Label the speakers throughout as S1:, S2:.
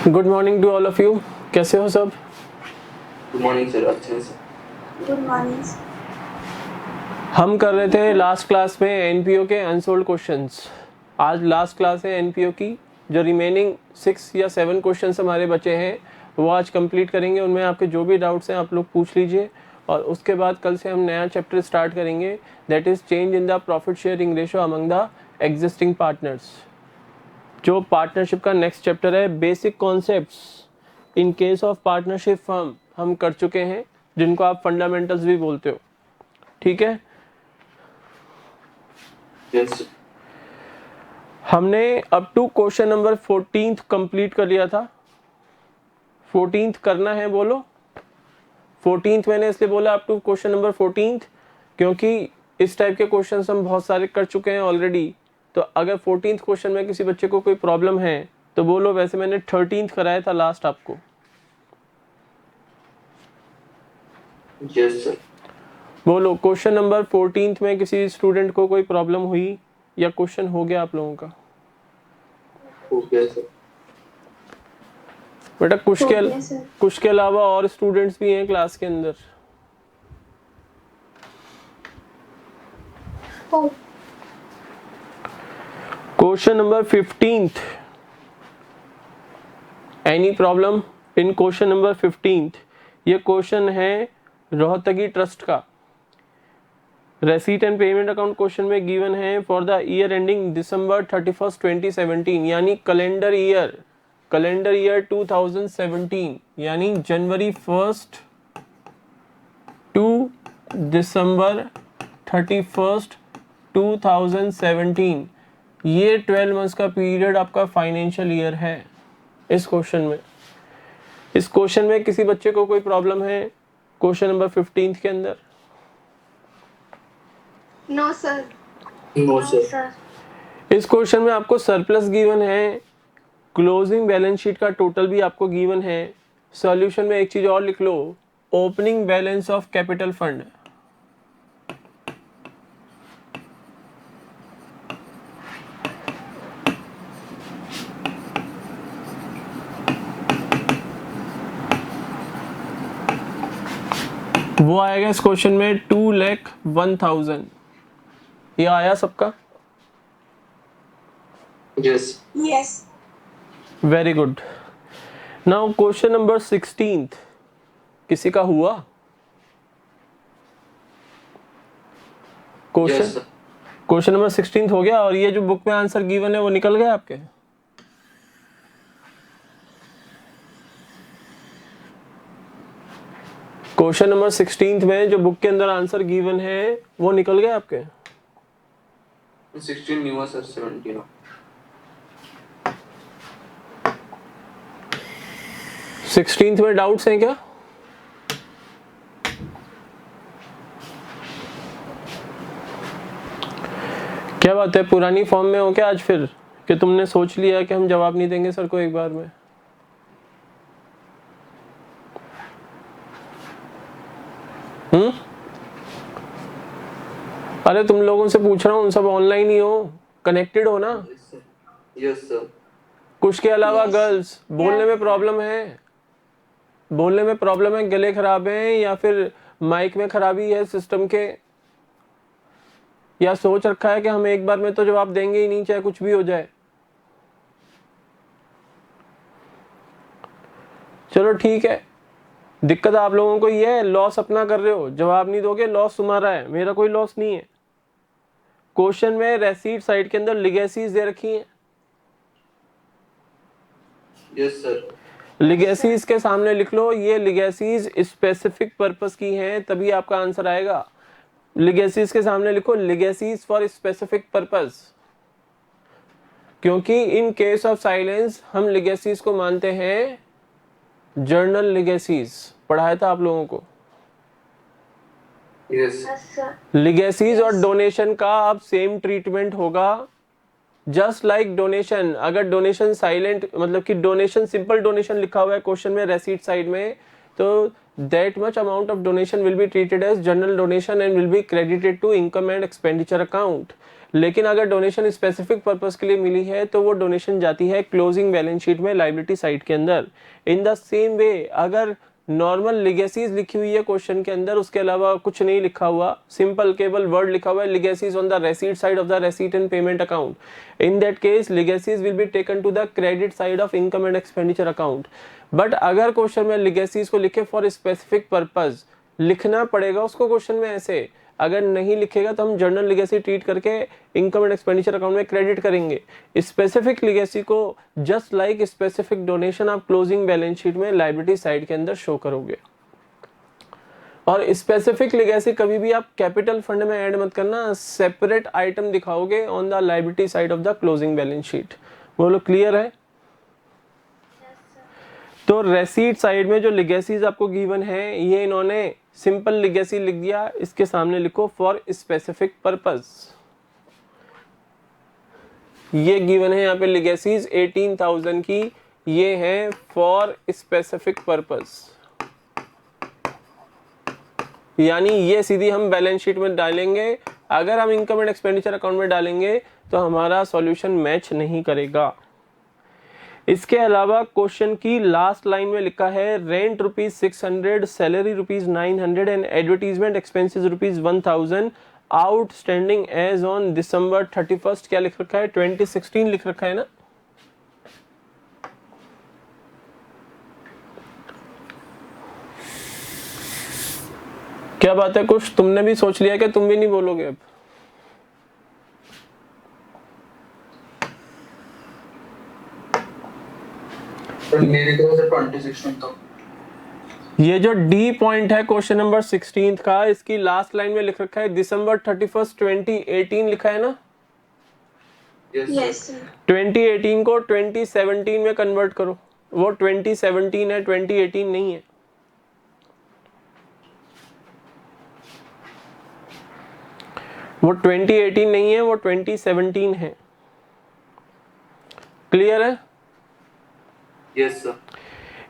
S1: Good morning to all of you. कैसे हो सब?
S2: Good morning sir. अच्छे से।
S3: Good morning.
S1: हम कर रहे थे लास्ट क्लास में एनपीओ के अनसोल्ड क्वेश्चंस। आज लास्ट क्लास है एनपीओ की। जो रिमेनिंग 6 या 7 क्वेश्चंस हमारे बचे हैं वो आज कंप्लीट करेंगे। उनमें आपके जो भी डाउट्स हैं आप लोग पूछ लीजिए, और उसके बाद कल से हम नया चैप्टर स्टार्ट करेंगे, that is change in the profit sharing ratio among the existing partners. जो पार्टनरशिप का नेक्स्ट चैप्टर है, basic concepts in case of partnership firm, हम कर चुके हैं, जिनको आप फंडामेंटल्स भी बोलते हो। ठीक है,
S2: यस।
S1: हमने up to question number 14 complete कर लिया था। 14 करना है, बोलो 14 मैंने इसलिए बोला अप टू क्वेश्चन नंबर 14 क्योंकि इस टाइप के क्वेश्चंस हम बहुत सारे कर चुके हैं ऑलरेडी। तो अगर 14th क्वेश्चन में किसी बच्चे को कोई प्रॉब्लम है तो बोलो, वैसे मैंने 13th कराया था लास्ट आपको।
S2: Yes sir.
S1: बोलो क्वेश्चन नंबर 14 में किसी स्टूडेंट को कोई प्रॉब्लम हुई या क्वेश्चन हो गया आप लोगों का?
S2: हो गया सर।
S1: बेटा कुछ के अलावा और स्टूडेंट्स भी हैं क्लास के अंदर। Question number 15th, any problem in question number 15th? ये क्वेश्चन है रोहतगी ट्रस्ट का। रेसीट एंड पेमेंट अकाउंट क्वेश्चन में गिवन है for the year ending December 31st 2017, यानी कैलेंडर ईयर 2017, यानी जनवरी 1st टू December 31st 2017। ये 12 मंथ्स का पीरियड आपका फाइनेंशियल ईयर है। इस क्वेश्चन में किसी बच्चे को कोई प्रॉब्लम है क्वेश्चन नंबर 15 के अंदर?
S3: No sir.
S2: No sir.
S1: इस क्वेश्चन में आपको सरप्लस गिवन है, क्लोजिंग बैलेंस शीट का टोटल भी आपको गिवन है। सॉल्यूशन में एक चीज और लिख लो, opening balance of capital fund. वो आएगा इस क्वेश्चन में 2,01,000। ये आया सबका?
S2: Yes.
S3: Yes.
S1: Very good. Now question number 16 किसी का हुआ? क्वेश्चन नंबर 16 हो गया, और ये जो बुक में आंसर गिवन है वो निकल गया आपके? क्वेश्चन नंबर 16 में जो बुक के अंदर आंसर गिवन है वो निकल गया आपके?
S2: 16 नहीं हुआ सर, 17 हुआ।
S1: 16th में डाउट्स हैं क्या? क्या बात है, पुरानी फॉर्म में हो क्या आज फिर, कि तुमने सोच लिया कि हम जवाब नहीं देंगे सर को एक बार में? अरे तुम लोगों से पूछ रहा हूँ, सब ऑनलाइन ही हो, कनेक्टेड हो ना?
S2: Yes sir.
S1: कुछ के अलावा
S3: Yes.
S1: गर्ल्स बोलने में प्रॉब्लम है, गले खराब है, या फिर माइक में खराबी है सिस्टम के, या सोच रखा है कि हम एक बार में तो जवाब देंगे ही नहीं चाहे कुछ भी हो जाए? चलो ठीक है, दिक्कत आप लोगों को ये है, लॉस अपना कर रहे हो, जवाब नहीं दोगे, लॉस तुम्हारा है, मेरा कोई लॉस नहीं है। क्वेश्चन में रेसीट साइड के अंदर लिगेसीज दे रखी हैं।
S2: Yes sir.
S1: लिगेसीज के सामने लिख लो, ये लिगेसीज स्पेसिफिक पर्पस की हैं, तभी आपका आंसर आएगा। लिगेसीज के सामने लिखो लिगेसीज फॉर स्पेसिफिक पर्पस, क्योंकि इन केस ऑफ साइलेंस हम लिगेसीज को मानते हैं जर्नल लिगेसीज। पढ़ाया था आप लोगों को।
S2: यस
S1: लिगेसीज और डोनेशन का अब सेम ट्रीटमेंट होगा, जस्ट लाइक डोनेशन। अगर डोनेशन साइलेंट, मतलब कि डोनेशन, सिंपल डोनेशन लिखा हुआ है क्वेश्चन में रेसीट साइड में, तो that much amount of donation will be treated as general donation and will be credited to income and expenditure account. लेकिन अगर डोनेशन स्पेसिफिक पर्पस के लिए मिली है तो वो डोनेशन जाती है क्लोजिंग बैलेंस शीट में लायबिलिटी साइड के अंदर। इन द सेम वे अगर नॉर्मल लिगेसीज लिखी हुई है क्वेश्चन के अंदर, उसके अलावा कुछ नहीं लिखा हुआ, सिंपल केवल वर्ड लिखा हुआ है legacies on the receipt side of the receipt and payment account, in that case legacies will be taken to the credit side of income and expenditure account. But अगर क्वेश्चन में legacies को लिखे for specific purpose, लिखना पड़ेगा उसको question में ऐसे, अगर नहीं लिखेगा तो हम जर्नल लिगेसी ट्रीट करके इनकम एंड एक्सपेंडिचर अकाउंट में क्रेडिट करेंगे। स्पेसिफिक लिगेसी को जस्ट लाइक स्पेसिफिक डोनेशन आप क्लोजिंग बैलेंस शीट में लायबिलिटी साइड के अंदर शो करोगे। और स्पेसिफिक लिगेसी कभी भी आप कैपिटल फंड में ऐड मत करना, सेपरेट आइटम दिखाओगे on the liability side of the closing balance sheet. बोलो क्लियर है? तो रेसीट साइड में जो लिगेसीज आपको गिवन है, ये इन्होंने सिंपल लिगेसी लिख दिया, इसके सामने लिखो फॉर स्पेसिफिक पर्पस। ये गिवन है यहाँ पे लिगेसीज 18,000 की, ये है फॉर स्पेसिफिक पर्पस, यानी ये सीधी हम बैलेंस शीट में डालेंगे। अगर हम इनकम एंड एक्सपेंडिचर अकाउंट में डालेंगे तो हमारा सॉल्यूशन मैच नहीं करेगा। इसके अलावा क्वेश्चन की लास्ट लाइन में लिखा है rent ₹600, salary ₹900 and advertisement expenses ₹1000 outstanding as on December 31st। क्या लिख रखा है? 2016 लिख रखा है ना। क्या बात है, कुछ तुमने भी सोच लिया कि तुम भी नहीं बोलोगे अब?
S2: मेरे को सर 2016 तक।
S1: ये जो डी पॉइंट है क्वेश्चन नंबर 16 का, इसकी लास्ट लाइन में लिख रखा है December 31st 2018 लिखा है ना।
S2: Yes sir.
S1: 2018 को 2017 में कन्वर्ट करो, वो 2017 है, 2018 नहीं है। वो 2018 नहीं है, वो 2017 है। क्लियर है?
S2: Yes sir.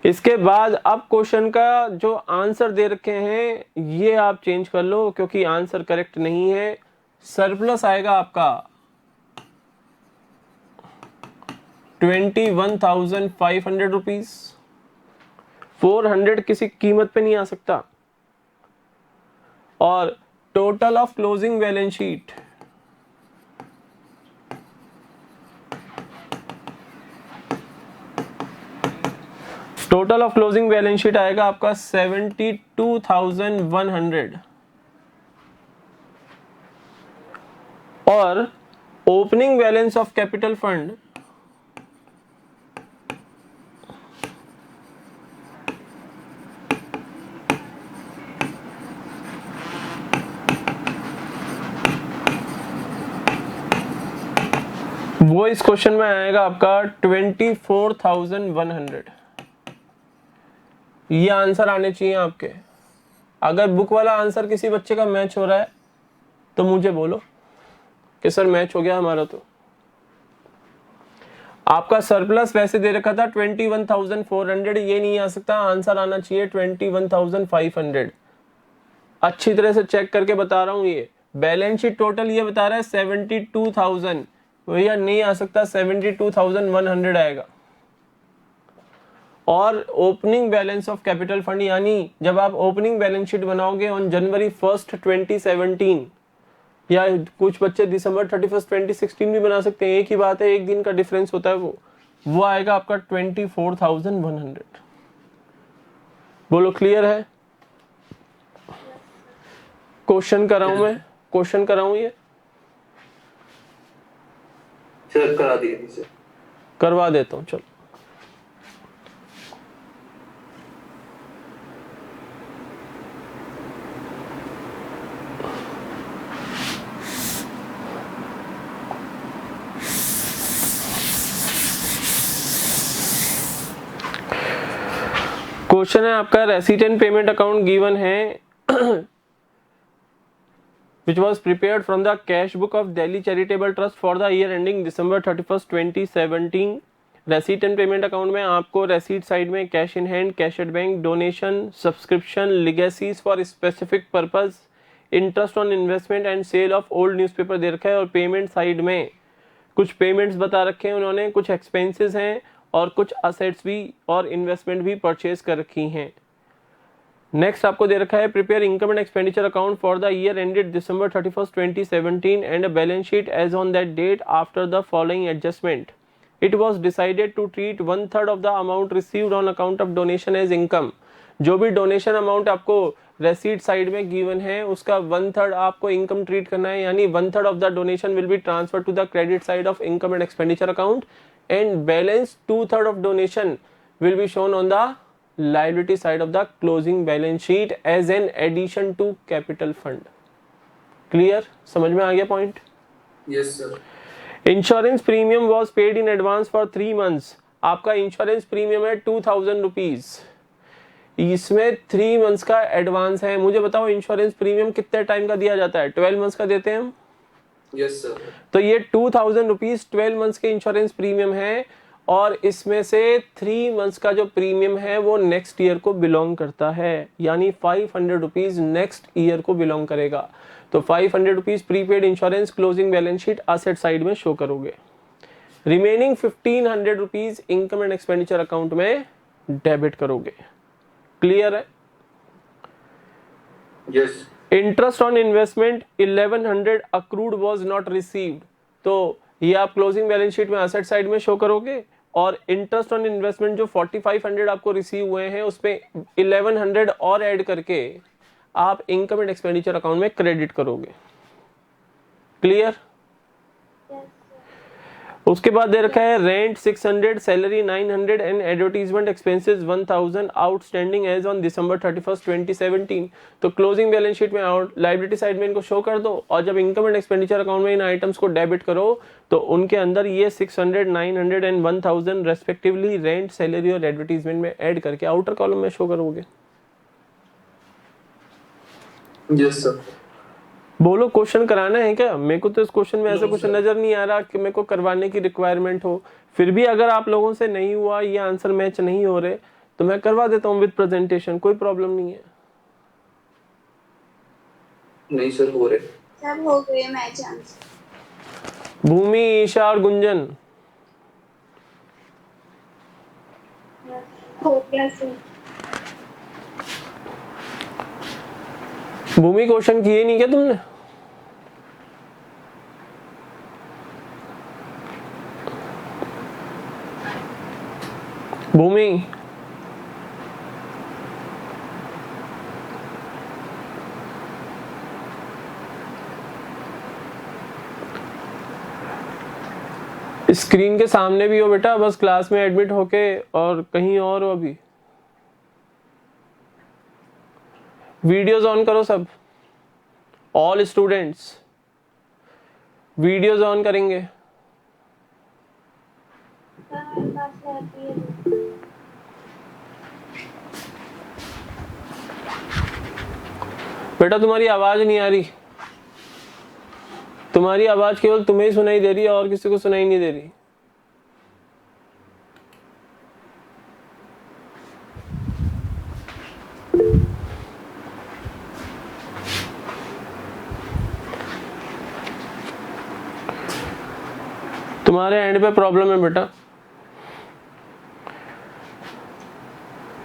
S1: इसके बाद अब क्वेश्चन का जो आंसर दे रखे हैं ये आप चेंज कर लो, क्योंकि आंसर करेक्ट नहीं है। सरप्लस आएगा आपका 21,500 रुपीज। 400 किसी कीमत पे नहीं आ सकता। और total of closing balance sheet total of closing balance sheet आएगा आपका 72,100 और opening balance of capital fund वो इस क्वेश्चन में आएगा आपका 24,100। ये आंसर आने चाहिए आपके। अगर बुक वाला आंसर किसी बच्चे का मैच हो रहा है तो मुझे बोलो कि सर मैच हो गया हमारा। तो आपका सरप्लस वैसे दे रखा था 21,400, ये नहीं आ सकता, आंसर आना चाहिए 21,500। अच्छी तरह से चेक करके बता रहा हूं, ये बैलेंस शीट टोटल ये बता रहा है 72,000, भैया नहीं आ सकता, 72,100 आएगा। और opening balance of capital fund, यानी जब आप ओपनिंग बैलेंस शीट बनाओगे ऑन January 1st 2017, या कुछ बच्चे December 31st 2016 भी बना सकते हैं, एक ही बात है, एक दिन का डिफरेंस होता है, वो आएगा आपका 24,100। बोलो क्लियर है? क्वेश्चन कराऊं मैं? क्वेश्चन कराऊं ये?
S2: सर करा दिए सर।
S1: करवा देता हूं, चलो। क्वेश्चन है आपका रेसीट एंड पेमेंट अकाउंट गिवन है which was prepared from the cash book of Delhi Charitable Trust for the year ending December 31st 2017। Receipt and payment account में आपको रेसीट साइड में cash in hand, cash at bank, donation, subscription, legacies for specific purpose, interest on investment and sale of old newspaper दे रखा है, और payment side में कुछ payments बता रखे हैं उन्होंने, कुछ एक्सपेंसेस हैं और कुछ असेट्स भी और इन्वेस्टमेंट भी परचेज कर रखी हैं। नेक्स्ट आपको दे रखा है prepare income and expenditure account for the year ended December 31st 2017 and a balance sheet as on that date after the following adjustment. It was decided to treat 1/3 of the amount received on account of donation as income. जो भी donation amount आपको receipt side में given है उसका 1/3 आपको income treat करना है, यानी 1/3 of the donation will be transfer to the credit side of income and expenditure account and balance 2/3 of donation will be shown on the liability side of the closing balance sheet as an addition to capital fund। clear? समझ में आ गया point?
S2: Yes sir।
S1: Insurance premium was paid in advance for 3 months। आपका insurance premium है 2000 rupees, इसमें 3 months का advance है। मुझे बताओ इंश्योरेंस प्रीमियम कितने टाइम का दिया जाता है? 12 months का देते हैं हम।
S2: Yes sir।
S1: तो ये 2000 रुपीज 12 months के इंश्योरेंस प्रीमियम है, और इसमें से 3 months का जो प्रीमियम है वो नेक्स्ट ईयर को बिलोंग करता है, यानी 500 रुपीज नेक्स्ट ईयर को बिलोंग करेगा। तो 500 rupees prepaid insurance closing balance sheet asset side में शो करोगे। Remaining 1500 rupees income and expenditure account में डेबिट करोगे। क्लियर है?
S2: Yes।
S1: Interest on investment 1100 accrued was not received. तो ये आप क्लोजिंग बैलेंस शीट में असेट साइड में शो करोगे, और इंटरेस्ट ऑन इन्वेस्टमेंट जो 4500 आपको रिसीव हुए हैं उसमें 1100 और ऐड करके आप इनकम एंड एक्सपेंडिचर अकाउंट में क्रेडिट करोगे। क्लियर? उसके बाद दे रखा है rent 600, salary 900 and advertisement expenses 1000 outstanding as on December 31st 2017। तो क्लोजिंग बैलेंस शीट में लायबिलिटी साइड में इनको शो कर दो, और जब इनकम एंड एक्सपेंडिचर अकाउंट में इन आइटम्स को डेबिट करो तो उनके अंदर ये 600, 900 एंड 1000 रेस्पेक्टिवली रेंट, सैलरी और एडवर्टीजमेंट में ऐड करके आउटर कॉलम में शो करोगे।
S2: Yes sir।
S1: बोलो क्वेश्चन कराना है क्या? मेरे को तो इस क्वेश्चन में ऐसा कुछ नजर नहीं आ रहा कि मेरे को करवाने की रिक्वायरमेंट हो। फिर भी अगर आप लोगों से नहीं हुआ, ये आंसर मैच नहीं हो रहे, तो मैं करवा देता हूँ विद प्रेजेंटेशन, कोई प्रॉब्लम नहीं है।
S2: नहीं सर हो रहे।
S3: सब हो गए मैच आंसर।
S1: भूमि, ईशा और गुंजन,
S3: हो गया सर।
S1: भूमि क्वेश्चन किए नहीं क्या तुमने? भूमि, स्क्रीन के सामने भी हो बेटा, बस क्लास में एडमिट होके और कहीं और हो। अभी वीडियोस ऑन करो सब, ऑल स्टूडेंट्स वीडियोस ऑन करेंगे। बेटा तुम्हारी आवाज नहीं आ रही, तुम्हारी आवाज केवल तुम्हें ही सुनाई दे रही है और किसी को सुनाई नहीं दे रही। तुम्हारे एंड पे प्रॉब्लम है बेटा।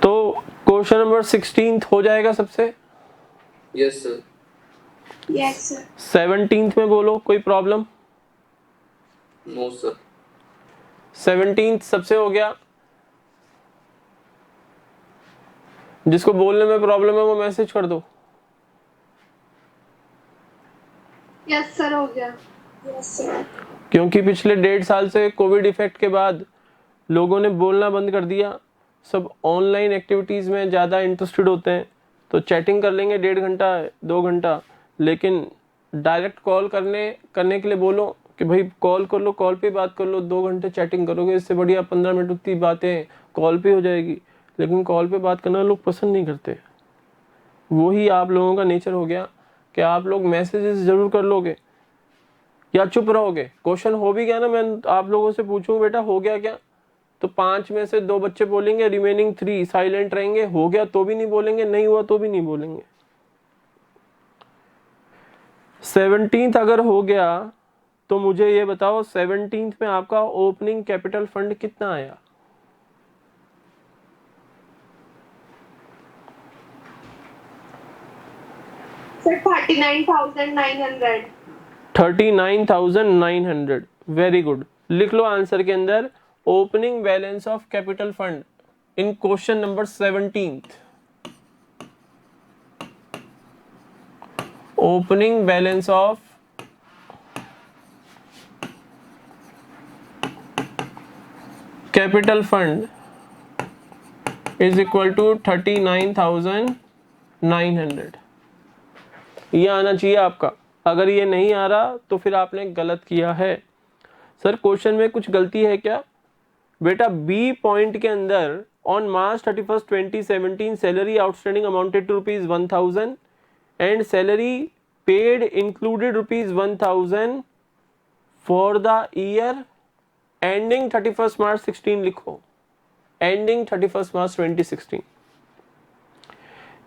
S1: तो क्वेश्चन नंबर 16 हो जाएगा सबसे?
S2: Yes sir.
S3: Yes sir.
S1: 17 में बोलो, कोई प्रॉब्लम?
S2: No sir.
S1: 17 सबसे हो गया। जिसको बोलने में प्रॉब्लम है वो मैसेज कर दो।
S3: यस सर हो गया। Yes sir.
S1: क्योंकि पिछले 1.5 साल से कोविड इफेक्ट के बाद लोगों ने बोलना बंद कर दिया, सब ऑनलाइन एक्टिविटीज़ में ज़्यादा इंटरेस्टेड होते हैं। तो चैटिंग कर लेंगे 1.5 घंटा 2 घंटा, लेकिन डायरेक्ट कॉल करने के लिए बोलो कि भाई कॉल कर लो, कॉल पे बात कर लो। 2 घंटे चैटिंग करोगे, इससे बढ़िया 15 मिनट उतनी बातें कॉल पे हो जाएगी। लेकिन कॉल पे बात करना लोग पसंद नहीं करते। वही आप लोगों का नेचर हो गया कि आप लोग मैसेजेस ज़रूर कर लोगे या चुप रहोगे। क्वेश्चन हो भी गया ना, मैं आप लोगों से पूछूं बेटा हो गया क्या, तो 5 में से 2 बच्चे बोलेंगे, रिमेनिंग 3 साइलेंट रहेंगे। हो गया तो भी नहीं बोलेंगे, नहीं हुआ तो भी नहीं बोलेंगे। 17th अगर हो गया तो मुझे ये बताओ 17th में आपका ओपनिंग कैपिटल फंड कितना आया?
S3: सर 39,900।
S1: 39,900। Very good. लिख लो आंसर के अंदर opening balance of capital fund in question number 17th। Opening balance of capital fund is equal to 39,900। ये आना चाहिए आपका। अगर ये नहीं आ रहा तो फिर आपने गलत किया है। सर क्वेश्चन में कुछ गलती है क्या? बेटा बी पॉइंट के अंदर on March 31st 2017 salary outstanding amounted to ₹1,000 and salary paid included ₹1,000 for the year ending 31st March 16 लिखो, एंडिंग 31st मार्च 2016।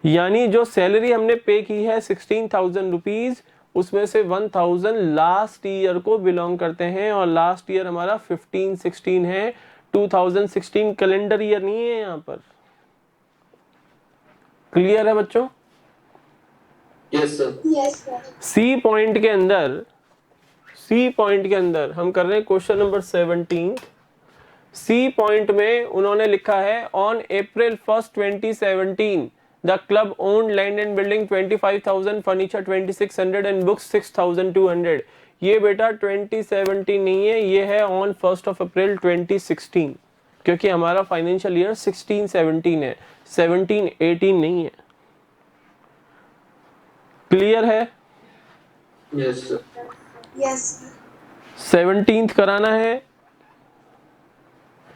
S1: यानी जो सैलरी हमने पे की है 16,000 रुपीज, उसमें से 1,000 लास्ट ईयर को बिलोंग करते हैं और लास्ट ईयर हमारा 15-16 है। 2016 कैलेंडर ईयर नहीं है यहाँ पर। क्लियर है बच्चों?
S2: Yes sir.
S3: Yes sir.
S1: C point के अंदर हम कर रहे हैं क्वेश्चन नंबर 17। सी पॉइंट में उन्होंने लिखा है on April 1st 2017 the club owned land and building 25,000, furniture 2,600 and books 6,200। ये बेटा 2017 नहीं है, ये है ऑन 1st of April 2016, क्योंकि हमारा फाइनेंशियल ईयर 16-17 है, 17-18 नहीं है। क्लियर है?
S2: Yes sir.
S3: यस।
S1: 17th कराना है?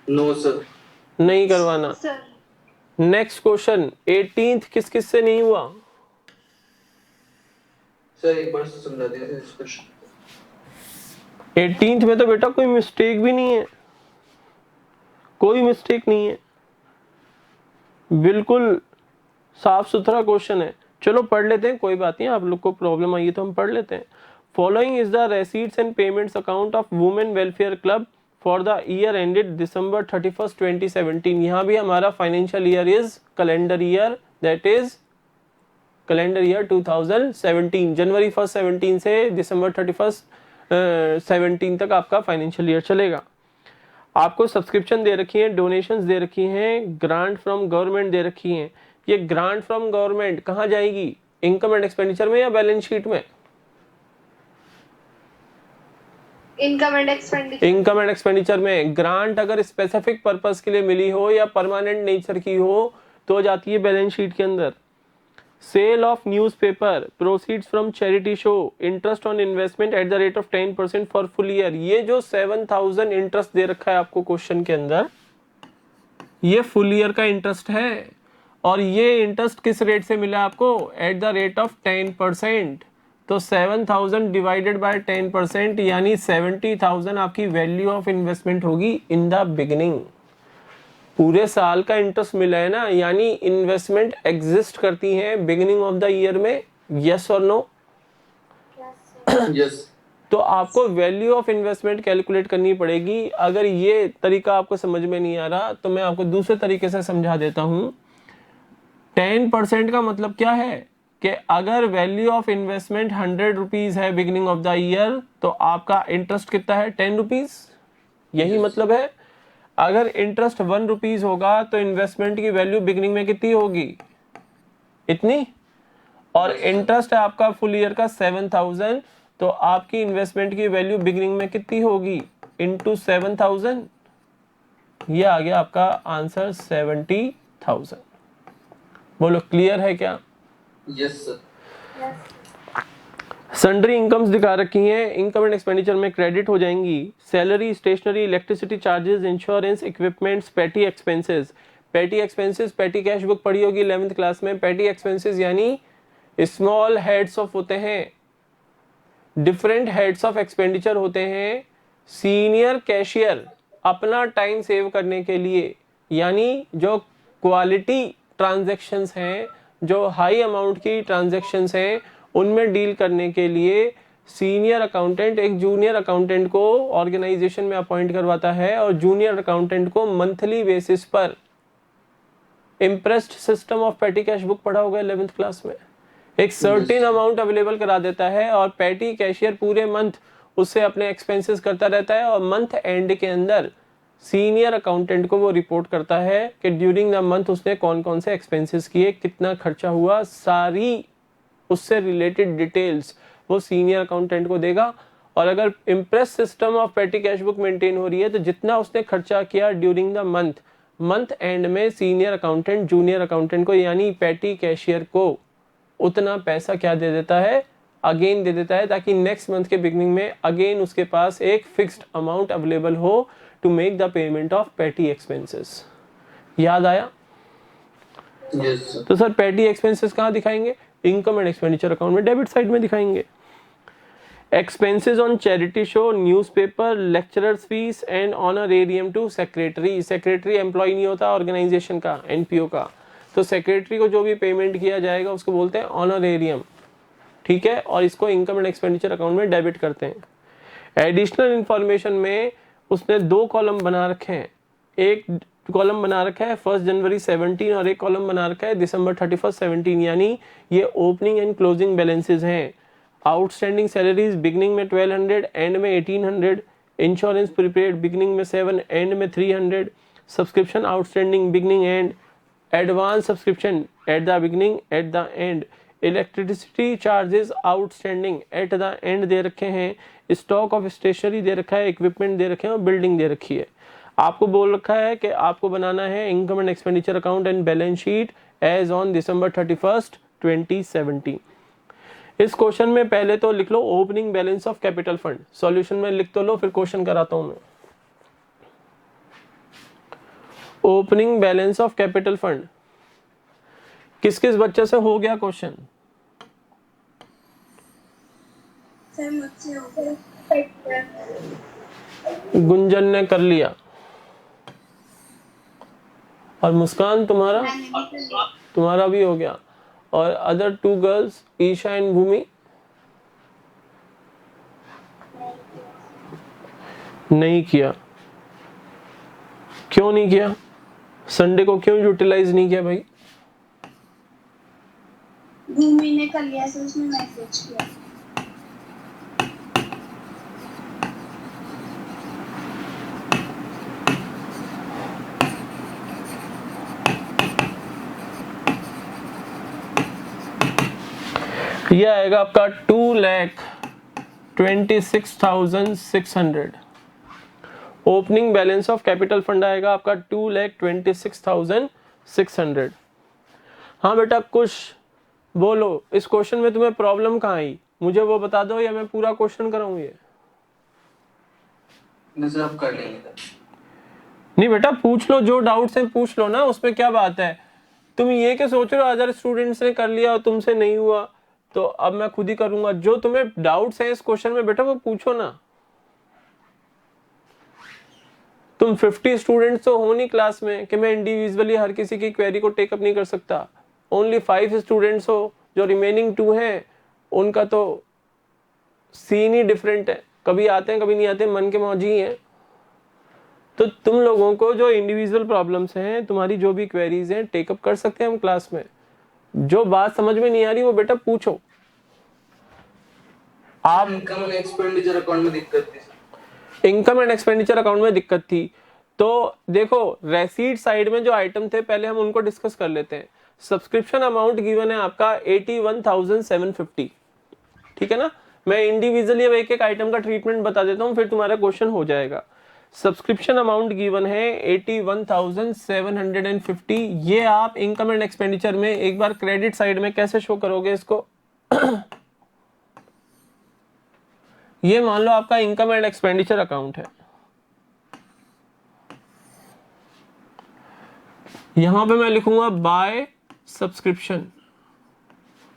S2: No sir.
S1: नहीं करवाना।
S3: सर
S1: नेक्स्ट क्वेश्चन 18th किस किस से नहीं हुआ?
S2: सर एक बार समझा दीजिए इस क्वेश्चन।
S1: 18th में तो बेटा कोई मिस्टेक भी नहीं है, कोई मिस्टेक नहीं है, बिल्कुल साफ सुथरा क्वेश्चन है। चलो पढ़ लेते हैं, कोई बात नहीं, आप लोग को प्रॉब्लम आई है तो हम पढ़ लेते हैं। Following is the receipts and payments account of women welfare club for the year ended December 31st 2017। यहाँ भी हमारा financial year is calendar year, that is calendar year 2017। जनवरी 1st 17 से December 31st 17 तक आपका फाइनेंशियल ईयर चलेगा। आपको subscription दे रखी है, डोनेशंस दे रखी हैं, ग्रांट फ्रॉम गवर्नमेंट दे रखी हैं। ये ग्रांट फ्रॉम गवर्नमेंट कहाँ जाएगी? इनकम एंड एक्सपेंडिचर में या बैलेंस शीट में?
S3: Income and expenditure.
S1: Income and expenditure में। ग्रांट अगर स्पेसिफिक पर्पस के लिए मिली हो या परमानेंट नेचर की हो तो जाती है बैलेंस शीट के अंदर। Sale of newspaper, proceeds from charity show, interest on investment at the rate of 10% for full year. ये जो 7,000 इंटरेस्ट दे रखा है आपको क्वेश्चन के अंदर, ये फुल ईयर का इंटरेस्ट है। और ये इंटरेस्ट किस रेट से मिला आपको? Eight the rate of 10%। तो 7,000 डिवाइडेड बाय 10% यानी 70,000 आपकी वैल्यू ऑफ इन्वेस्टमेंट होगी इन द बिगिनिंग। पूरे साल का इंटरेस्ट मिला है ना, यानी इन्वेस्टमेंट एग्जिस्ट करती है बिगिनिंग ऑफ द ईयर में। यस और नो?
S2: यस।
S1: तो आपको वैल्यू ऑफ इन्वेस्टमेंट कैलकुलेट करनी पड़ेगी। अगर ये तरीका आपको समझ में नहीं आ रहा तो मैं आपको दूसरे तरीके से समझा देता हूँ। 10% का मतलब क्या है कि अगर वैल्यू ऑफ इन्वेस्टमेंट 100 रुपीज है बिगिनिंग ऑफ द ईयर, तो आपका इंटरेस्ट कितना है? 10 रुपीज। यही मतलब है। अगर इंटरेस्ट 1 रुपीज होगा तो इन्वेस्टमेंट की वैल्यू बिगिनिंग में कितनी होगी? इतनी। और इंटरेस्ट है आपका फुल ईयर का 7,000, तो आपकी इन्वेस्टमेंट की वैल्यू बिगिनिंग में कितनी होगी? इंटू 7,000। ये आ गया आपका आंसर 70,000। बोलो क्लियर है क्या?
S2: Yes sir.
S1: सन्ड्री इनकम्स दिखा रखी हैं, इनकम एंड एक्सपेंडिचर में क्रेडिट हो जाएंगी। Salary, stationery, electricity charges, insurance, equipments, petty expenses. Petty expenses, petty cash book पढ़ी होगी 11th क्लास में। पेटी एक्सपेंसेस यानी स्मॉल हेड्स ऑफ होते हैं, डिफरेंट हेड्स ऑफ एक्सपेंडिचर होते हैं। सीनियर कैशियर अपना टाइम सेव करने के लिए, यानी जो क्वालिटी ट्रांजैक्शंस हैं, जो हाई अमाउंट की ट्रांजैक्शंस हैं, उनमें डील करने के लिए सीनियर अकाउंटेंट एक जूनियर अकाउंटेंट को ऑर्गेनाइजेशन में अपॉइंट करवाता है और जूनियर अकाउंटेंट को मंथली बेसिस पर इम्प्रेस्ड सिस्टम ऑफ पेटी कैश बुक पढ़ा होगा 11th क्लास में, एक सर्टेन अमाउंट अवेलेबल करा देता है और पेटी कैशियर पूरे मंथ उससे अपने एक्सपेंसेस करता रहता है और मंथ एंड के अंदर सीनियर अकाउंटेंट को वो रिपोर्ट करता है कि ड्यूरिंग द मंथ उसने कौन कौन से एक्सपेंसेस किए, कितना खर्चा हुआ, सारी उससे रिलेटेड डिटेल्स वो सीनियर अकाउंटेंट को देगा। और अगर इम्प्रेस सिस्टम ऑफ पेटी कैश बुक मेंटेन हो रही है तो जितना उसने खर्चा किया ड्यूरिंग द मंथ एंड में सीनियर अकाउंटेंट जूनियर अकाउंटेंट को यानी पेटी कैशियर को उतना पैसा क्या दे देता है, अगेन दे देता है, ताकि नेक्स्ट मंथ के बिगनिंग में अगेन उसके पास एक फिक्स्ड अमाउंट अवेलेबल हो to make the payment of petty expenses. याद आया?
S2: Yes sir.
S1: तो सर पेटी एक्सपेंसेस कहाँ दिखाएंगे? इनकम एंड एक्सपेंडिचर अकाउंट में डेबिट साइड में दिखाएंगे। Expenses on charity show, newspaper, lecturers fees and honorarium to secretary. Secretary employ नहीं होता ऑर्गेनाइजेशन का, एनपीओ का, तो सेक्रेटरी को जो भी पेमेंट किया जाएगा उसको बोलते हैं ऑनरेरियम, ठीक है, और इसको इनकम एंड एक्सपेंडिचर अकाउंट में डेबिट करते हैं। एडिशनल इंफॉर्मेशन में उसने 2 कॉलम बना रखे हैं, एक कॉलम बना रखा है 1 जनवरी 17 और एक कॉलम बना रखा है दिसंबर 31 17, यानी ये ओपनिंग एंड क्लोजिंग बैलेंसेस हैं। आउटस्टैंडिंग सैलरीज बिगनिंग में 1200, एंड में 1800, इंश्योरेंस प्रीपेड बिगनिंग में 7, एंड में 300, subscription outstanding beginning and, advance subscription at the beginning at the end, electricity charges outstanding at the and they रखे हैं, stock of stationery दे रखा है, equipment दे रखे हैं और बिल्डिंग दे रखी है। आपको बोल रखा है कि आपको बनाना है income and expenditure account and balance sheet as on दिसंबर 31, 2017। इस क्वेश्चन में पहले तो लिख लो opening balance of capital fund, solution में लिख तो लो, फिर क्वेश्चन कराता हूं मैं। Opening balance of capital fund किस किस बच्चे से हो गया क्वेश्चन? गुंजन ने कर लिया और मुस्कान तुम्हारा भी हो गया, और अदर 2 गर्ल्स ईशा एंड भूमि नहीं किया। क्यों नहीं किया? संडे को क्यों यूटिलाइज नहीं किया भाई?
S3: भूमि ने कर लिया सर, उसने मैसेज किया।
S1: ये आएगा आपका 2,26,600। Opening balance of capital fund आएगा आपका 2,26,600। हाँ बेटा कुछ बोलो, इस क्वेश्चन में तुम्हें प्रॉब्लम कहाँ आई, मुझे वो बता दो या मैं पूरा क्वेश्चन कराऊं? ये
S2: नहीं आप कर लेंगे।
S1: नहीं बेटा पूछ लो, जो डाउट्स हैं पूछ लो ना, उसमें क्या बात है। तुम ये क्या सोच रहे हो अदर स्टूडेंट्स ने कर लिया और तुमसे नहीं हुआ तो अब मैं खुद ही करूंगा? जो तुम्हें डाउट्स हैं इस क्वेश्चन में बेटा वो पूछो ना। तुम 50 स्टूडेंट्स तो हो नहीं क्लास में कि मैं इंडिविजुअली हर किसी की क्वेरी को टेकअप नहीं कर सकता। ओनली 5 स्टूडेंट्स हो, जो रिमेनिंग 2 हैं उनका तो सीन ही डिफरेंट है, कभी आते हैं कभी नहीं आते, मन के मौजी हैं। तो तुम लोगों को जो इंडिविजुअल प्रॉब्लम्स हैं, तुम्हारी जो भी क्वेरीज हैं, टेकअप कर सकते हैं हम क्लास में। जो बात समझ में नहीं आ रही वो बेटा पूछो। आप
S2: इनकम एंड एक्सपेंडिचर अकाउंट में दिक्कत थी।
S1: इनकम एंड एक्सपेंडिचर अकाउंट में दिक्कत थी तो देखो रेसीट साइड में जो आइटम थे पहले हम उनको डिस्कस कर लेते हैं। सब्सक्रिप्शन अमाउंट गिवन है आपका 81,750, ठीक है ना। मैं इंडिविजुअली अब एक एक आइटम का ट्रीटमेंट बता देता हूं, फिर तुम्हारा क्वेश्चन हो जाएगा। सब्सक्रिप्शन अमाउंट गिवन है 81,750। ये आप इनकम एंड एक्सपेंडिचर में एक बार क्रेडिट साइड में कैसे शो करोगे इसको? ये मान लो आपका इनकम एंड एक्सपेंडिचर अकाउंट है, यहां पे मैं लिखूंगा बाय सब्सक्रिप्शन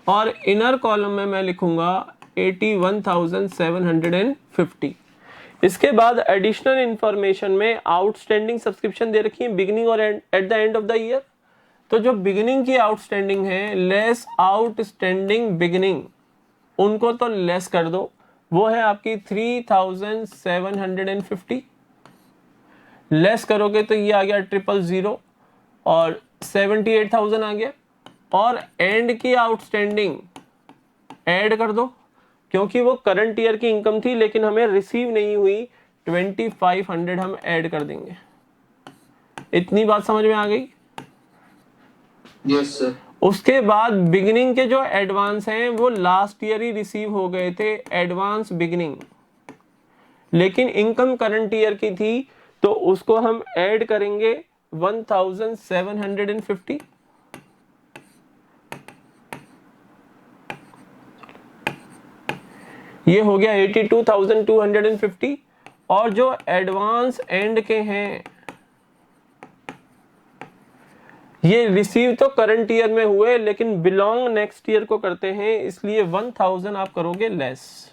S1: और इनर कॉलम में मैं लिखूंगा 81,750। इसके बाद एडिशनल इंफॉर्मेशन में आउटस्टैंडिंग सब्सक्रिप्शन दे रखी है बिगिनिंग और at the end of the year. तो जो बिगिनिंग की आउटस्टैंडिंग है, लेस आउटस्टैंडिंग बिगिनिंग उनको तो लेस कर दो, वो है आपकी 3750, लेस करोगे तो ये आ गया 000 और 78,000 आ गया, और एंड की आउटस्टैंडिंग ऐड कर दो, क्योंकि वो करंट ईयर की इनकम थी लेकिन हमें रिसीव नहीं हुई, 2500 हम ऐड कर देंगे। इतनी बात समझ में आ गई?
S2: Yes sir.
S1: उसके बाद बिगिनिंग के जो एडवांस हैं वो लास्ट ईयर ही रिसीव हो गए थे, एडवांस बिगिनिंग, लेकिन इनकम करंट ईयर की थी तो उसको हम ऐड करेंगे 1750। ये हो गया 82,250। और जो एडवांस एंड के हैं ये रिसीव तो करंट ईयर में हुए लेकिन बिलोंग नेक्स्ट ईयर को करते हैं, इसलिए 1000 आप करोगे लेस,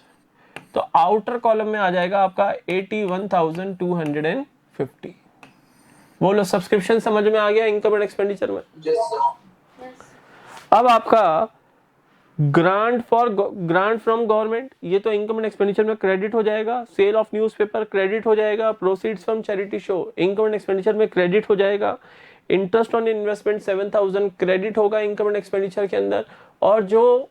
S1: तो आउटर कॉलम में आ जाएगा आपका 81,250। बोलो सब्सक्रिप्शन समझ में आ गया इनकम एंड एक्सपेंडिचर में?
S2: Yes sir.
S1: अब आपका ग्रांट फ्रॉम गवर्नमेंट, ये तो इनकम एंड एक्सपेंडिचर में क्रेडिट हो जाएगा। सेल ऑफ न्यूज़पेपर क्रेडिट हो जाएगा। Proceeds from charity show income and expenditure में क्रेडिट हो जाएगा। इंटरेस्ट ऑन इन्वेस्टमेंट 7000 क्रेडिट होगा इनकम एंड एक्सपेंडिचर के अंदर। और जो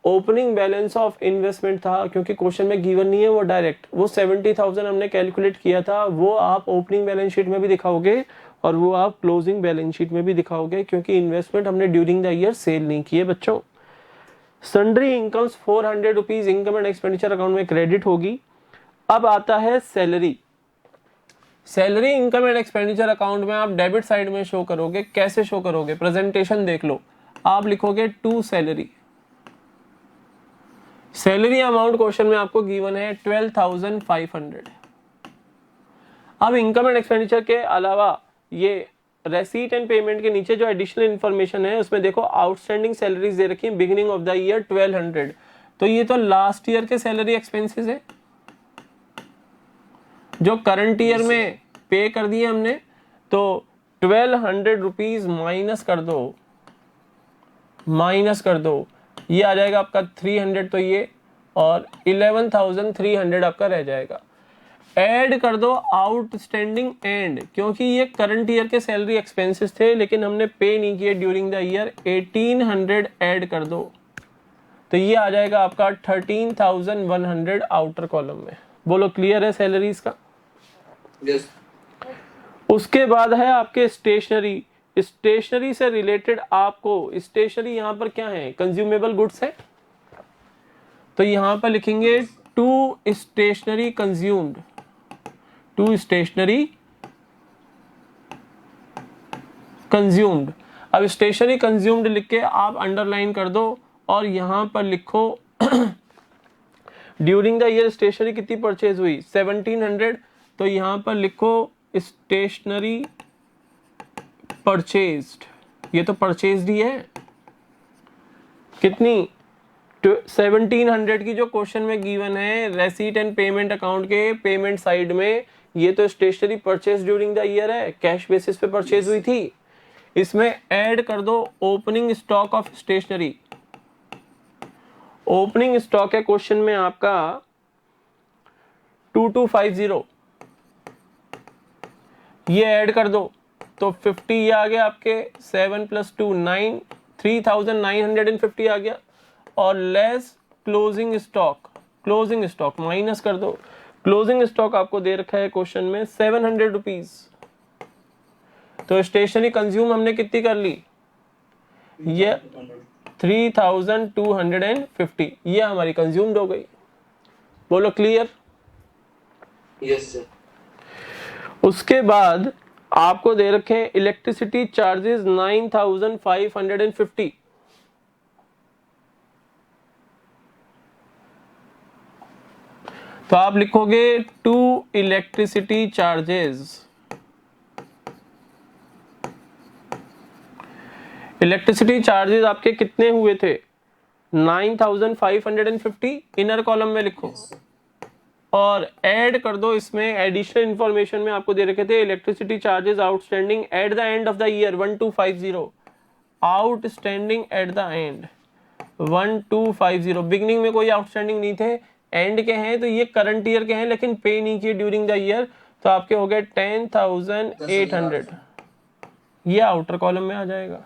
S1: ओपनिंग बैलेंस ऑफ इन्वेस्टमेंट था, क्योंकि क्वेश्चन में गिवन नहीं है वो डायरेक्ट, वो 70,000 हमने कैलकुलेट किया था, वो आप ओपनिंग बैलेंस शीट में भी दिखाओगे और वो आप क्लोजिंग बैलेंस शीट में भी दिखाओगे, क्योंकि इन्वेस्टमेंट हमने ड्यूरिंग द ईयर सेल नहीं किए बच्चों। Sundry incomes 400 rupees income and expenditure account में क्रेडिट होगी। अब आता है salary. Salary income and expenditure account में आप डेबिट साइड में शो करोगे। कैसे शो करोगे? प्रेजेंटेशन देख लो। आप लिखोगे to salary. Salary amount question में आपको गिवन है 12,500। अब इनकम एंड एक्सपेंडिचर के अलावा ये रेसीट एंड पेमेंट के नीचे जो एडिशनल इन्फॉर्मेशन है उसमें देखो आउटस्टैंडिंग सैलरीज दे रखी है बिगिनिंग ऑफ द ईयर 1200, तो ये तो लास्ट ईयर के सैलरी एक्सपेंसेस है जो करंट ईयर में पे कर दिए हमने, तो 1200 रुपीज माइनस कर दो, ये आ जाएगा आपका 300, तो ये और 11,300 आपका रह जाएगा। ऐड कर दो आउटस्टैंडिंग एंड, क्योंकि ये करंट ईयर के सैलरी एक्सपेंसेस थे लेकिन हमने पे नहीं किए ड्यूरिंग द ईयर, 1800 ऐड कर दो, तो ये आ जाएगा आपका 13,100 आउटर कॉलम में। बोलो क्लियर है सैलरीज का?
S2: यस।
S1: उसके बाद है आपके स्टेशनरी। स्टेशनरी से रिलेटेड आपको, स्टेशनरी यहाँ पर क्या है? कंज्यूमेबल गुड्स है, तो यहाँ पर लिखेंगे to stationery consumed, to stationery consumed. अब स्टेशनरी कंज्यूम्ड लिख के आप अंडरलाइन कर दो और यहां पर लिखो ड्यूरिंग द ईयर स्टेशनरी कितनी परचेज हुई? 1700, तो यहां पर लिखो स्टेशनरी परचेज्ड, ये तो परचेज्ड ही है। कितनी? 1700 की जो क्वेश्चन में गिवन है रेसीट एंड पेमेंट अकाउंट के पेमेंट साइड में, ये तो stationery purchase during the year है, कैश बेसिस पे परचेज हुई थी। इसमें ऐड कर दो opening stock of stationery. Opening stock है क्वेश्चन में आपका 2250, ये ऐड कर दो तो 50 ये आ गया आपके, 7 + 2 9, 3,950 आ गया। और लेस क्लोजिंग स्टॉक माइनस कर दो। क्लोजिंग स्टॉक आपको दे रखा है क्वेश्चन में 700 रुपीज, तो स्टेशनरी कंज्यूम हमने कितनी कर ली? ये 3,250, ये हमारी कंज्यूम्ड हो गई। बोलो क्लियर?
S2: Yes sir.
S1: उसके बाद आपको दे रखे हैं इलेक्ट्रिसिटी चार्जेस 9,550, तो आप लिखोगे to electricity charges. Electricity charges आपके कितने हुए थे? 9,550 इनर कॉलम में लिखो और ऐड कर दो इसमें एडिशनल इंफॉर्मेशन में आपको दे रखे थे electricity charges outstanding at the end of the year 1250, outstanding at the end 1250। Beginning में कोई आउटस्टैंडिंग नहीं थे, एंड के हैं तो ये करंट ईयर के हैं लेकिन पे नहीं किए ड्यूरिंग द ईयर, तो आपके हो गए 10,800। ये आउटर कॉलम में आ जाएगा।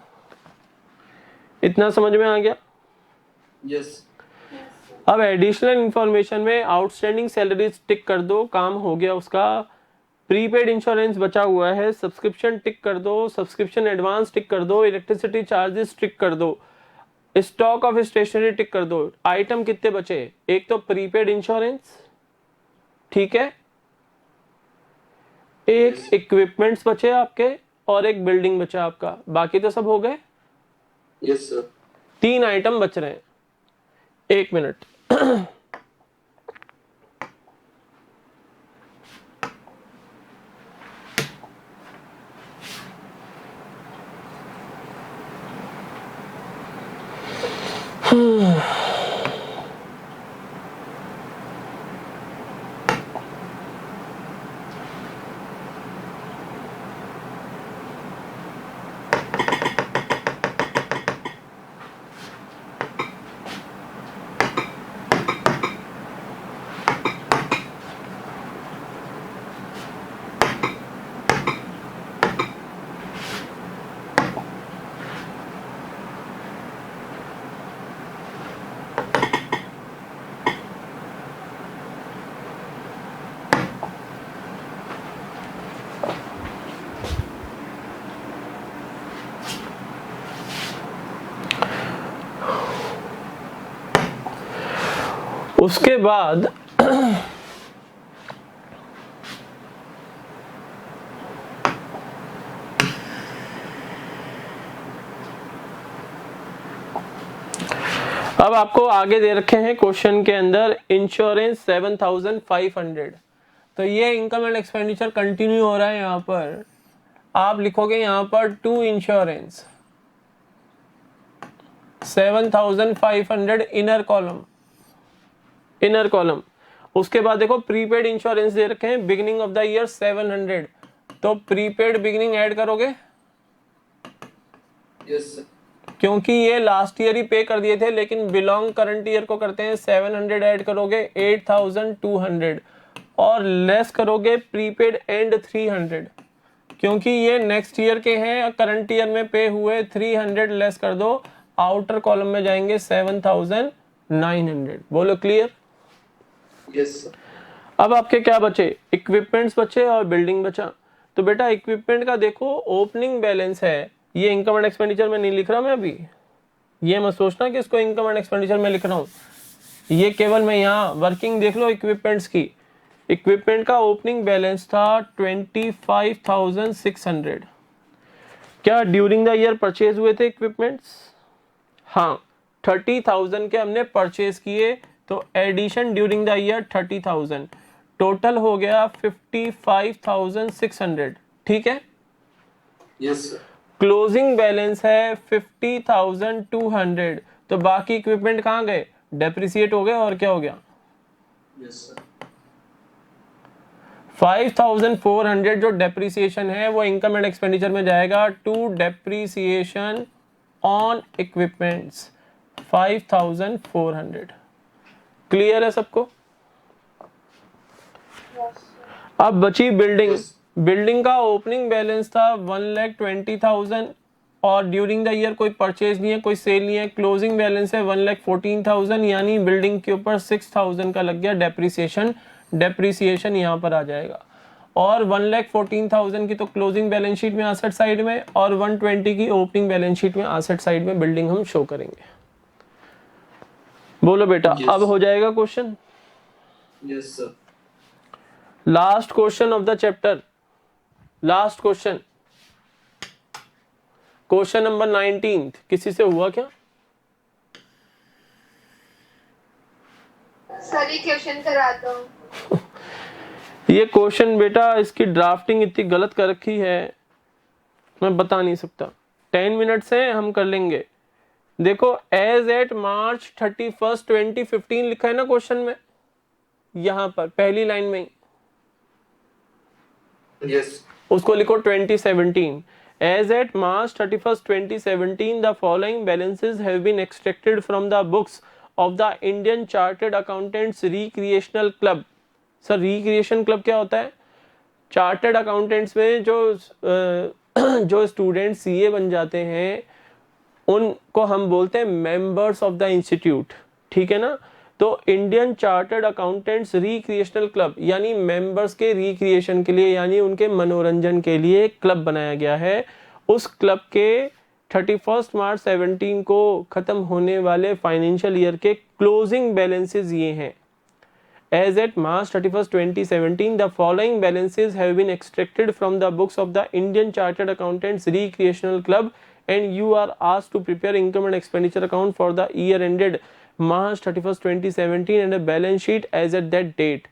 S1: इतना समझ में आ गया?
S2: यस।
S1: अब एडिशनल इंफॉर्मेशन में आउटस्टैंडिंग सैलरीज टिक कर दो, काम हो गया उसका। प्रीपेड इंश्योरेंस बचा हुआ है, सब्सक्रिप्शन टिक कर दो, सब्सक्रिप्शन एडवांस टिक कर दो, इलेक्ट्रिसिटी चार्जेस टिक कर दो, स्टॉक ऑफ स्टेशनरी टिक कर दो। आइटम कितने बचे? एक तो प्रीपेड इंश्योरेंस, ठीक है, एक इक्विपमेंट्स बचे आपके, और एक बिल्डिंग बचा आपका। बाकी तो सब हो गए।
S2: Yes sir.
S1: 3 आइटम बच रहे हैं। 1 मिनट। उसके बाद अब आपको आगे दे रखे हैं क्वेश्चन के अंदर इंश्योरेंस 7,500। तो ये इनकम एंड एक्सपेंडिचर कंटिन्यू हो रहा है। यहाँ पर आप लिखोगे यहाँ पर टू इंश्योरेंस 7,500 इनर कॉलम। उसके बाद देखो प्रीपेड इंश्योरेंस दे रखे हैं बिगिनिंग ऑफ द ईयर 700, तो प्रीपेड बिगिनिंग ऐड करोगे?
S2: Yes sir.
S1: क्योंकि ये लास्ट ईयर ही पे कर दिए थे लेकिन बिलोंग करंट ईयर को करते हैं। 700 ऐड करोगे 8,200, और लेस करोगे प्रीपेड एंड 300, क्योंकि ये नेक्स्ट ईयर के हैं, करंट ईयर में पे हुए। 300 लेस कर दो, आउटर कॉलम में जाएंगे 7,900। बोलो क्लियर?
S2: Yes sir.
S1: अब आपके क्या बचे? इक्विपमेंट्स बचे और बिल्डिंग बचा। तो बेटा इक्विपमेंट का देखो ओपनिंग बैलेंस है, ये इनकम एंड एक्सपेंडिचर में नहीं लिख रहा मैं अभी, ये मत सोचना कि इसको इनकम एंड एक्सपेंडिचर में लिख रहा हूँ, ये केवल मैं यहाँ वर्किंग देख लो इक्विपमेंट्स की। इक्विपमेंट का ओपनिंग बैलेंस था 25,600। क्या ड्यूरिंग द ईयर परचेज हुए थे इक्विपमेंट्स? हाँ, 30,000 के हमने परचेज किए, तो addition during the year 30,000, total हो गया 55,600। ठीक है।
S2: Yes sir.
S1: क्लोजिंग बैलेंस है 50,200, तो बाकी इक्विपमेंट कहाँ गए? डेप्रिसिएट हो गए, और क्या हो गया?
S2: Yes sir.
S1: 5,400 जो डेप्रिसिएशन है वो इनकम एंड एक्सपेंडिचर में जाएगा to depreciation on equipments 5,400। Clear है सबको? अब बची बिल्डिंग। बिल्डिंग का ओपनिंग बैलेंस था 1,20,000, और ड्यूरिंग द ईयर कोई परचेज नहीं है, कोई सेल नहीं है। क्लोजिंग बैलेंस है 1,14,000, यानी बिल्डिंग के ऊपर 6,000 का लग गया डेप्रिसिएशन। डेप्रिसिएशन यहाँ पर आ जाएगा, और 1,14,000 की तो क्लोजिंग बैलेंस शीट में एसेट साइड में, और 120 की ओपनिंग बैलेंस शीट में एसेट साइड में बिल्डिंग हम शो करेंगे। बोलो बेटा, अब हो जाएगा question?
S2: Yes sir.
S1: Last question of the chapter, last question, question number 19। किसी से हुआ क्या?
S3: सर ये क्वेश्चन कराता हूँ।
S1: ये क्वेश्चन बेटा इसकी ड्राफ्टिंग इतनी गलत कर रखी है, मैं बता नहीं सकता। 10 मिनट से हम कर लेंगे। देखो एज एट मार्च 31, 2015 लिखा है ना क्वेश्चन में, यहां पर पहली लाइन में ही।
S2: यस।
S1: उसको लिखो 2017। As at March 31st, 2017, the following balances have been extracted from the books of the Indian Chartered Accountants Recreational Club. Sir recreation club क्या होता है? चार्टर्ड अकाउंटेंट्स में जो स्टूडेंट सीए बन जाते हैं उनको हम बोलते हैं मेंबर्स ऑफ द इंस्टीट्यूट, ठीक है ना। तो Indian chartered accountants recreational club यानी मेंबर्स के रिक्रिएशन के लिए यानी उनके मनोरंजन के लिए क्लब बनाया गया है। उस क्लब के 31 मार्च 17 को खत्म होने वाले फाइनेंशियल ईयर के क्लोजिंग बैलेंसेस ये हैं। As at March 31st, 2017, the following balances have been extracted from the books of the Indian Chartered Accountants Recreational Club, and you are asked to prepare income and expenditure account for the year ended March 31st, 2017 and a balance sheet as at that date.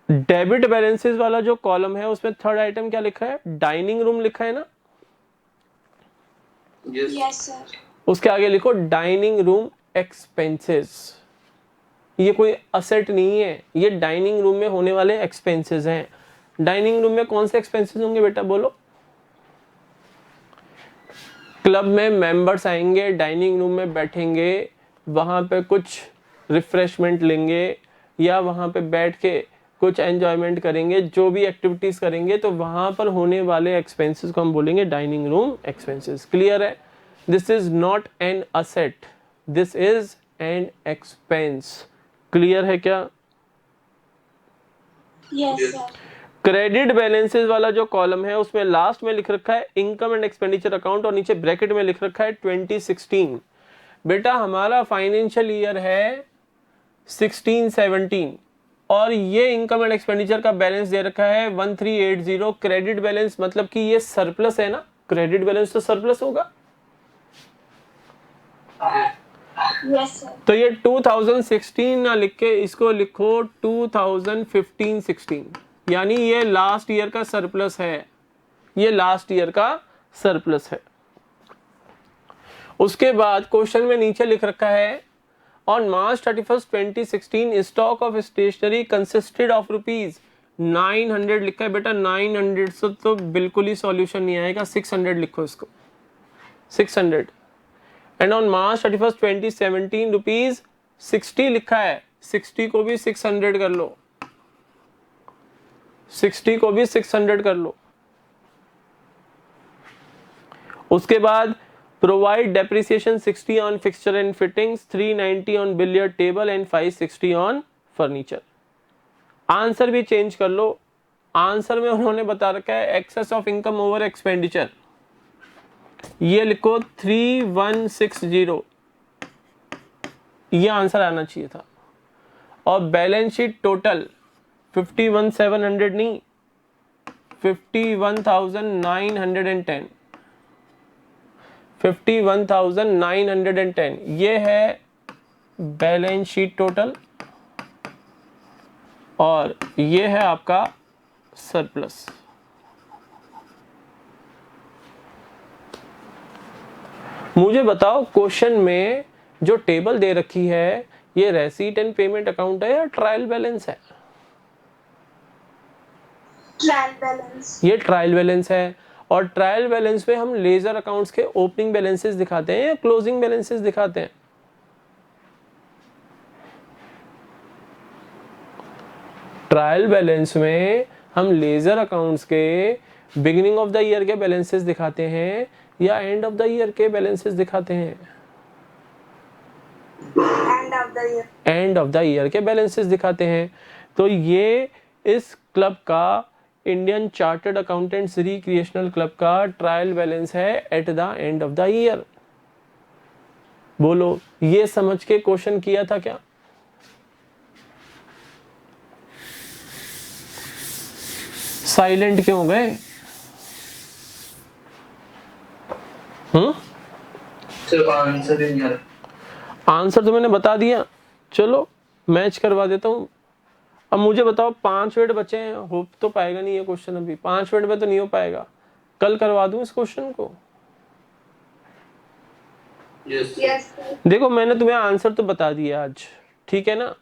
S1: Debit balances वाला जो column है उसमें third item क्या लिखा है? Dining room लिखा है ना?
S3: Yes sir.
S1: उसके आगे लिखो डाइनिंग रूम एक्सपेंसेस। ये कोई असेट नहीं है, ये डाइनिंग रूम में होने वाले एक्सपेंसेस हैं। डाइनिंग रूम में कौन से एक्सपेंसेस होंगे बेटा बोलो? क्लब में मेंबर्स आएंगे, डाइनिंग रूम में बैठेंगे, वहाँ पे कुछ रिफ्रेशमेंट लेंगे या वहाँ पे बैठ के कुछ एंजॉयमेंट करेंगे, जो भी एक्टिविटीज करेंगे, तो वहाँ पर होने वाले एक्सपेंसेस को हम बोलेंगे डाइनिंग रूम एक्सपेंसेस। क्लियर है? This is not an asset, this is an expense. Clear है क्या?
S3: Yes sir.
S1: क्रेडिट बैलेंसेस वाला जो कॉलम है उसमें लास्ट में लिख रखा है इनकम एंड एक्सपेंडिचर अकाउंट और नीचे ब्रैकेट में लिख रखा है 2016। बेटा हमारा फाइनेंशियल ईयर है 16-17 और ये इनकम एंड एक्सपेंडिचर का बैलेंस दे रखा है 1380। क्रेडिट बैलेंस मतलब कि ये सरप्लस है ना, क्रेडिट बैलेंस तो सरप्लस होगा।
S3: Yes sir.
S1: तो ये 2016 ना लिख के इसको लिखो 2015-16, यानी ये लास्ट ईयर का सरप्लस है, ये लास्ट ईयर का सरप्लस है। उसके बाद क्वेश्चन में नीचे लिख रखा है on March 31st, 2016 stock of stationery consisted of ₹900 लिखा है। बेटा 900 से तो बिल्कुल ही सॉल्यूशन नहीं आएगा, 600 लिखो इसको, 600। एंड ऑन मार्च 31st, 2017 ₹60 लिखा है, 60 को भी 600 कर लो, 60 को भी 600 कर लो। उसके बाद provide depreciation 60 on fixture and fittings, 390 on billiard table and 560 on furniture. Answer भी चेंज कर लो, आंसर में उन्होंने बता रखा है excess of income over expenditure, ये लिखो 3160, ये आंसर आना चाहिए था। और बैलेंस शीट टोटल 51,700 नहीं, 51,910, 51,910 ये है बैलेंस शीट टोटल और ये है आपका सरप्लस। मुझे बताओ क्वेश्चन में जो टेबल दे रखी है ये रेसीट एंड पेमेंट अकाउंट है या ट्रायल बैलेंस है?
S3: Trial balance.
S1: ये ट्रायल बैलेंस है और ट्रायल बैलेंस में हम लेजर अकाउंट्स के ओपनिंग बैलेंसेस दिखाते हैं या क्लोजिंग बैलेंसेस दिखाते हैं? ट्रायल बैलेंस में हम लेजर अकाउंट्स के बिगिनिंग ऑफ द ईयर के बैलेंसेस दिखाते हैं या एंड ऑफ द ईयर के बैलेंसेस दिखाते हैं?
S3: End of the year.
S1: End of the year के बैलेंसेस दिखाते हैं। तो ये इस क्लब का, Indian chartered accountants recreational club का ट्रायल बैलेंस है at the end of the year. बोलो ये समझ के क्वेश्चन किया था क्या? साइलेंट क्यों हो गए?
S2: सिर्फ आंसर ही नहीं आ रहा।
S1: आंसर तो मैंने बता दिया, चलो मैच करवा देता हूं। अब मुझे बताओ 5 मिनट बचे हैं, हो तो पाएगा नहीं ये क्वेश्चन, अभी 5 मिनट में तो नहीं हो पाएगा, कल करवा दूं इस क्वेश्चन को?
S2: Yes
S3: yes sir.
S1: देखो मैंने तुम्हें आंसर तो बता दिया आज, ठीक है ना,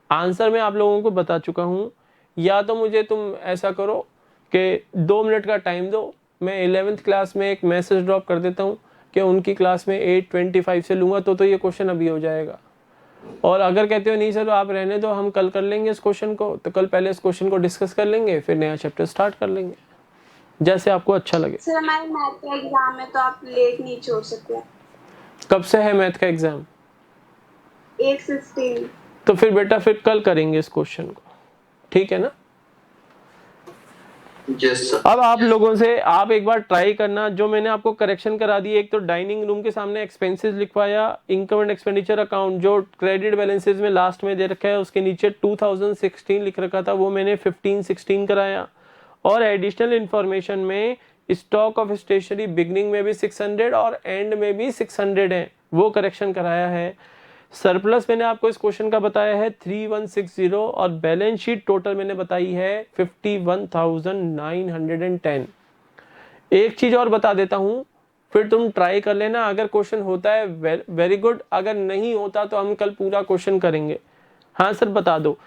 S1: आंसर मैं आप लोगों को बता चुका हूं। या तो मुझे तुम ऐसा करो कि 2 मिनट का टाइम दो, मैं 11th क्लास में एक मैसेज ड्रॉप कर देता हूँ कि उनकी क्लास में 8:25 से लूँगा, तो ये क्वेश्चन अभी हो जाएगा। और अगर कहते हो नहीं सर आप रहने दो, हम कल कर लेंगे इस क्वेश्चन को, तो कल पहले इस क्वेश्चन को डिस्कस कर लेंगे, फिर नया चैप्टर स्टार्ट कर लेंगे, जैसे आपको अच्छा लगे।
S3: सर हमारे मैथ का एग्जाम है तो आप लेट नहीं छोड़ सकते।
S1: कब से है मैथ का एग्जाम?
S3: 8:15।
S1: तो फिर बेटा फिर कल करेंगे इस क्वेश्चन को, ठीक है ना?
S2: Yes sir.
S1: अब आप लोगों से आप एक बार ट्राई करना, जो मैंने आपको करेक्शन करा दी, एक तो डाइनिंग रूम के सामने एक्सपेंसेस लिखवाया, इनकम एंड एक्सपेंडिचर अकाउंट जो क्रेडिट बैलेंसेस में लास्ट में दे रखा है उसके नीचे 2016 लिख रखा था, वो मैंने 15-16 कराया। और एडिशनल इंफॉर्मेशन में स्टॉक ऑफ स्टेशनरी बिगनिंग में भी 600 और एंड में भी 600 है, वो करेक्शन कराया है। सरप्लस मैंने आपको इस क्वेश्चन का बताया है 3160 और बैलेंस शीट टोटल मैंने बताई है 51,910। एक चीज और बता देता हूं, फिर तुम ट्राई कर लेना, अगर क्वेश्चन होता है वेरी गुड, अगर नहीं होता तो हम कल पूरा क्वेश्चन करेंगे। हाँ सर बता दो,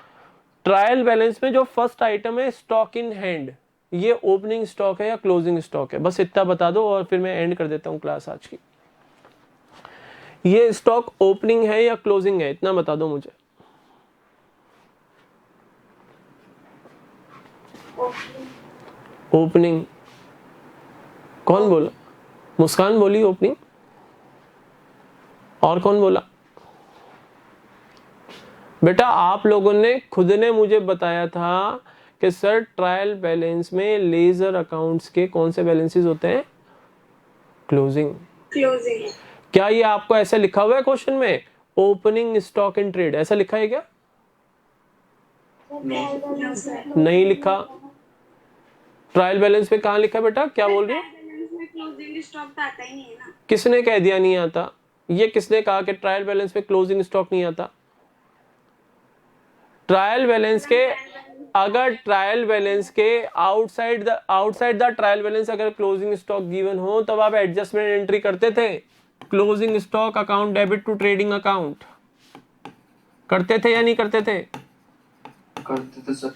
S1: ट्रायल बैलेंस में जो फर्स्ट आइटम है स्टॉक इन हैंड, ये ओपनिंग स्टॉक है या क्लोजिंग स्टॉक है, बस इतना बता दो और फिर मैं एंड कर देता हूं क्लास आज की। ये स्टॉक ओपनिंग है या क्लोजिंग है, इतना बता दो मुझे। ओपनिंग कौन बोला? मुस्कान बोली ओपनिंग, और कौन बोला? बेटा आप लोगों ने खुद ने मुझे बताया था कि सर ट्रायल बैलेंस में लेजर अकाउंट्स के कौन से बैलेंसेस होते हैं? क्लोजिंग। क्या ये आपको ऐसे लिखा हुआ है क्वेश्चन में, ओपनिंग स्टॉक इन ट्रेड, ऐसा लिखा है क्या? नहीं लिखा। ट्रायल बैलेंस में कहाँ लिखा है बेटा, क्या बोल रही हो?
S3: क्लोजिंग स्टॉक तो आता ही नहीं है ना।
S1: किसने कह दिया नहीं आता? ये किसने कहा कि ट्रायल बैलेंस में क्लोजिंग स्टॉक नहीं आता? ट्रायल बैलेंस के, अगर ट्रायल बैलेंस के आउटसाइड द ट्रायल बैलेंस अगर क्लोजिंग स्टॉक गिवन हो तब आप एडजस्टमेंट एंट्री करते थे। Closing stock account debit to trading account करते थे या नहीं करते थे?
S2: करते थे सर।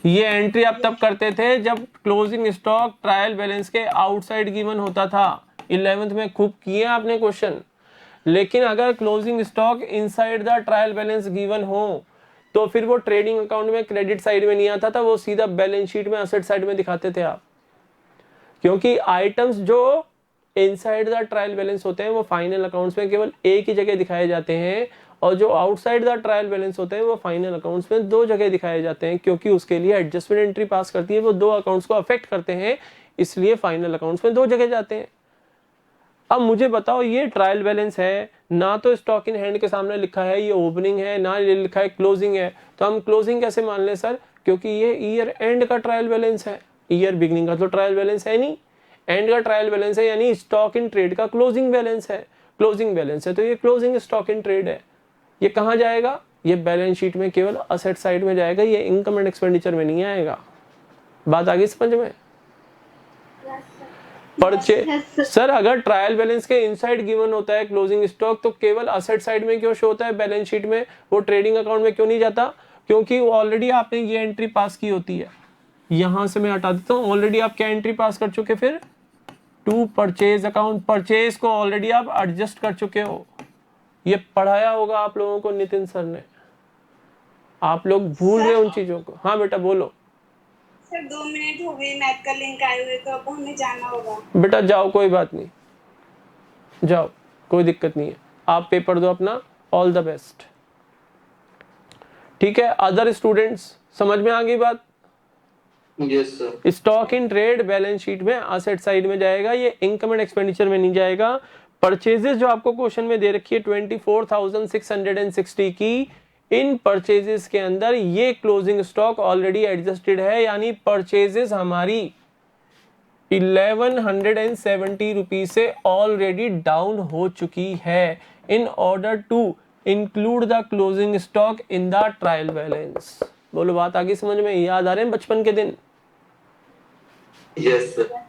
S1: ये एंट्री आप तब करते थे जब क्लोजिंग स्टॉक ट्रायल बैलेंस के आउटसाइड गिवन होता था। 11th में खूब किए आपने क्वेश्चन। लेकिन अगर closing stock inside the trial balance given हो तो फिर वो ट्रेडिंग अकाउंट में क्रेडिट साइड में नहीं आता था, वो सीधा बैलेंस शीट में असेट साइड में दिखाते थे आप। क्योंकि आइटम्स जो इनसाइड द ट्रायल बैलेंस होते हैं वो फाइनल अकाउंट्स में केवल एक ही जगह दिखाए जाते हैं, और जो आउटसाइड द ट्रायल बैलेंस होते हैं वो फाइनल अकाउंट्स में दो जगह दिखाए जाते हैं, क्योंकि उसके लिए एडजस्टमेंट एंट्री पास करती है, वो दो अकाउंट्स को अफेक्ट करते हैं, इसलिए फाइनल अकाउंट्स में दो जगह जाते हैं। अब मुझे बताओ, ये ट्रायल बैलेंस है ना, तो स्टॉक इन हैंड के सामने लिखा है ये ओपनिंग है, ना ये लिखा है क्लोजिंग है, तो हम क्लोजिंग कैसे मान लें सर? क्योंकि ये ईयर एंड का ट्रायल बैलेंस है, ईयर बिगनिंग का तो ट्रायल बैलेंस है नहीं, एंड का ट्रायल बैलेंस है, यानी स्टॉक इन ट्रेड का क्लोजिंग बैलेंस है। क्लोजिंग बैलेंस है तो ये क्लोजिंग स्टॉक इन ट्रेड है। ये कहाँ जाएगा? ये बैलेंस शीट में केवल असेट साइड में जाएगा, ये इनकम एंड एक्सपेंडिचर में नहीं आएगा। बात आ गई समझ में? सर अगर ट्रायल बैलेंस के इनसाइड गिवन होता है क्लोजिंग स्टॉक तो केवल असेट साइड में क्यों शो होता है बैलेंस शीट में, वो ट्रेडिंग अकाउंट में क्यों नहीं जाता? क्योंकि ऑलरेडी आपने ये एंट्री पास की होती है। यहां से मैं हटा देता हूं, ऑलरेडी आप क्या एंट्री पास कर चुके, फिर टू परचेज अकाउंट, परचेज को ऑलरेडी आप एडजस्ट कर चुके हो। ये पढ़ाया होगा आप लोगों को नितिन सर ने, आप लोग भूल रहे उन चीजों को। हाँ बेटा बोलो।
S3: सर 2 मिनट हो गए, मैथ का लिंक आए हुए, तो अब हमें जाना होगा।
S1: बेटा जाओ, कोई बात नहीं, जाओ, कोई दिक्कत नहीं है, आप पेपर दो अपना, ऑल द बेस्ट। ठीक है, अदर स्टूडेंट्स समझ में आ गई बात?
S2: Yes sir.
S1: Stock in trade balance sheet में असेट साइड में जाएगा, ये इनकम एंड एक्सपेंडिचर में नहीं जाएगा। परचेजेस जो आपको क्वेश्चन में दे रखी है 24,660 की, इन परचेजेस के अंदर ये क्लोजिंग स्टॉक ऑलरेडी एडजस्टेड है, यानी परचेजेस हमारी 1170 रुपीज से ऑलरेडी डाउन हो चुकी है, in order to include the closing stock in the trial balance. बोलो बात आगे समझ में? याद आ रहे हैं बचपन के दिन?
S2: Yes sir.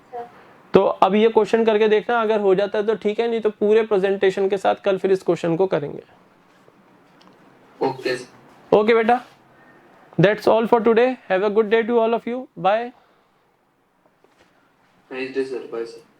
S1: तो अब ये क्वेश्चन करके देखना, अगर हो जाता है तो ठीक है, नहीं तो पूरे प्रेजेंटेशन के साथ कल फिर इस क्वेश्चन को करेंगे।
S2: ओके
S1: ओके बेटा, that's all for today, have a good day to all of you, bye.
S2: Nice day sir, bye sir.